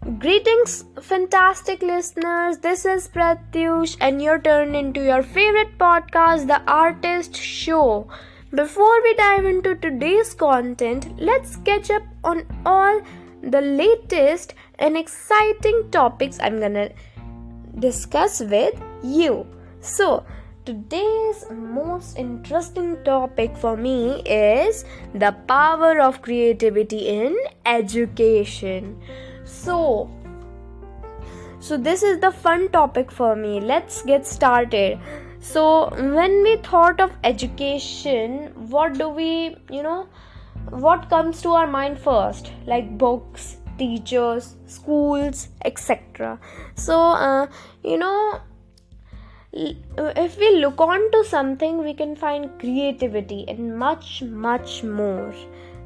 Greetings, fantastic listeners. This is Pratyush, and you're turned into your favorite podcast, The Artist Show. Before we dive into today's content, let's catch up on all the latest and exciting topics I'm gonna discuss with you. So, today's most interesting topic for me is the power of creativity in education. So, this is the fun topic for me. Let's get started. So, when we thought of education, what do we, what comes to our mind first? Like books, teachers, schools, etc. So, if we look on to something, we can find creativity and much, much more.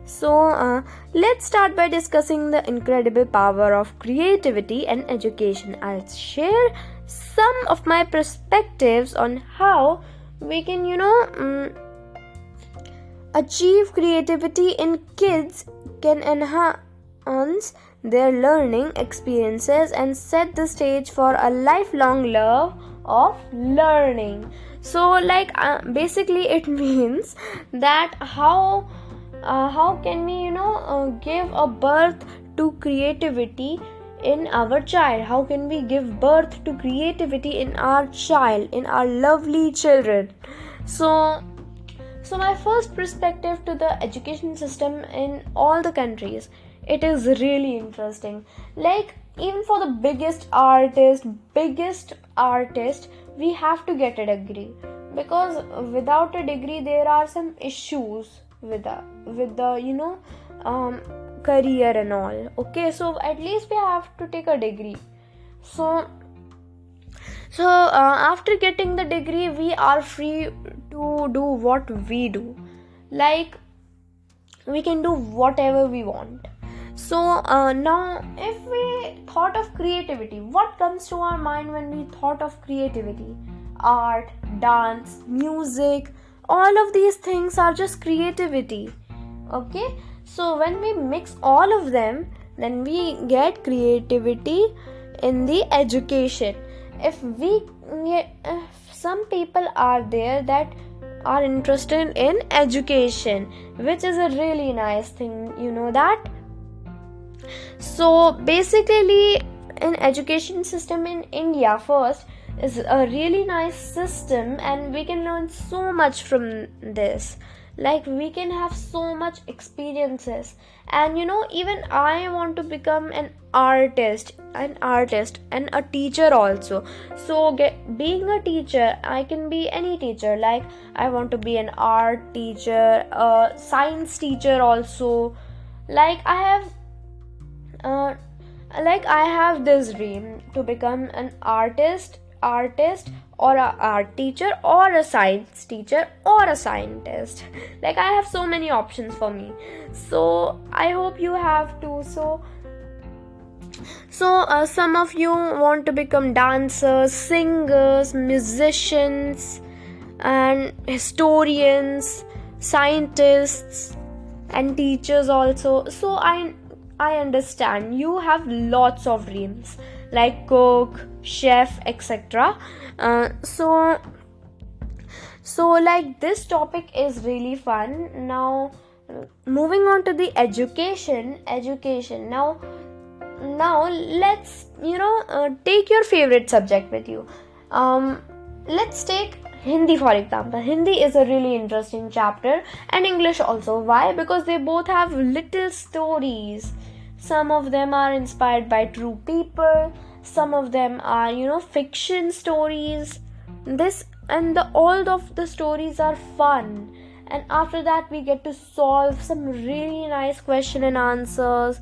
So, let's start by discussing the incredible power of creativity and education. I'll share some of my perspectives on how we can, achieve creativity in kids can enhance their learning experiences and set the stage for a lifelong love of learning. So, basically, it means that how can we give a birth to creativity in our child? How can we give birth to creativity in our child, in our lovely children? So my first perspective to the education system in all the countries, it is really interesting. Like, even for the biggest artist, we have to get a degree, because without a degree there are some issues with the career and all. Okay, so at least we have to take a degree. So after getting the degree, we are free to do what we do. Like, we can do whatever we want. So now, if we thought of creativity, what comes to our mind when we thought of creativity? Art, dance, music, all of these things are just creativity. Okay, so when we mix all of them, then we get creativity in the education. If some people are there that are interested in education, which is a really nice thing, that. So basically, in education system in India first is a really nice system, and we can learn so much from this. Like, we can have so much experiences, and even I want to become an artist and a teacher also. So being a teacher, I can be any teacher. Like, I want to be an art teacher, a science teacher also. Like, I have this dream to become an artist, or a art teacher, or a science teacher, or a scientist. Like, I have so many options for me. So I hope you have too. So some of you want to become dancers, singers, musicians, and historians, scientists, and teachers also. So I understand you have lots of dreams, like cook, chef, etc. So like, this topic is really fun. Now, moving on to the education. Now let's take your favorite subject with you. Let's take Hindi, for example. Hindi is a really interesting chapter, and English also. Why? Because they both have little stories. Some of them are inspired by true people. Some of them are, fiction stories. All of the stories are fun. And after that, we get to solve some really nice question and answers.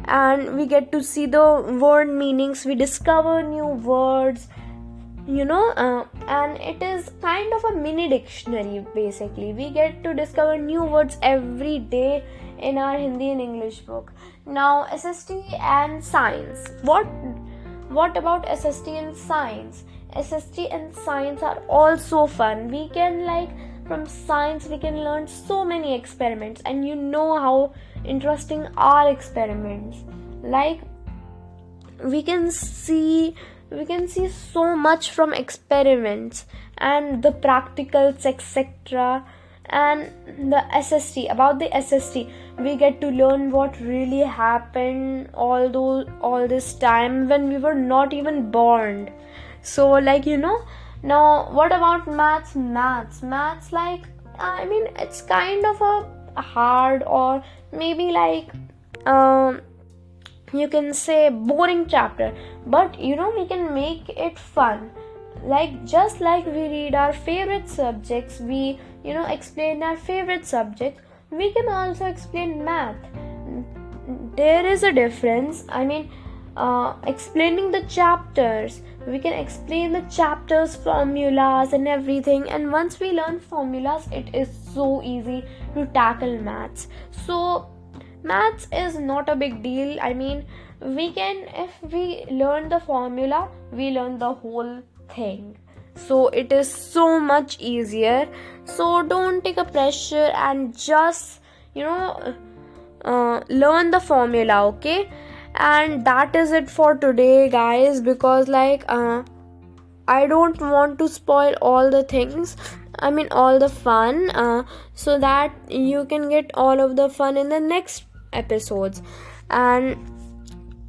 And we get to see the word meanings. We discover new words. And it is kind of a mini dictionary. Basically, we get to discover new words every day in our Hindi and English book. Now, SST and science. What about SST and science? SST and science are also fun. We can, from science, we can learn so many experiments, and how interesting are experiments. Like, we can see so much from experiments and the practicals, etc. And the SST, about the SST, we get to learn what really happened all this time when we were not even born. So like, now what about maths, like, I mean, it's kind of a hard, or maybe like, you can say boring chapter, but we can make it fun. Like, just like we read our favorite subjects, we explain our favorite subject, we can also explain math. There is a difference. I mean, explaining the chapters, we can explain the chapters, formulas and everything, and once we learn formulas, it is so easy to tackle maths. So maths is not a big deal. I mean, if we learn the formula, we learn the whole thing, so it is so much easier. So don't take a pressure and just learn the formula, okay? And that is it for today, guys, because like, I don't want to spoil all the things, I mean all the fun, so that you can get all of the fun in the next episodes. And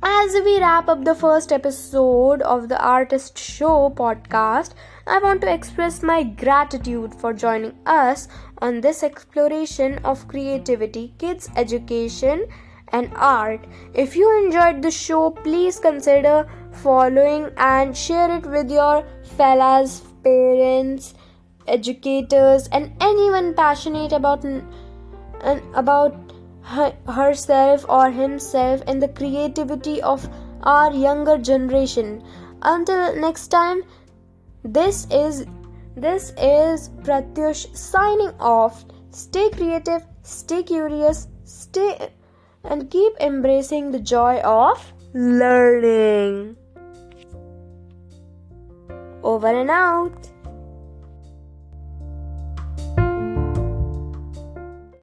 as we wrap up the first episode of the Artist Show podcast, I want to express my gratitude for joining us on this exploration of creativity, kids' education, and art. If you enjoyed the show, please consider following and share it with your fellows, parents, educators, and anyone passionate about herself or himself in the creativity of our younger generation. Until next time, this is Pratyush signing off. Stay creative, stay curious, and keep embracing the joy of learning. Over and out.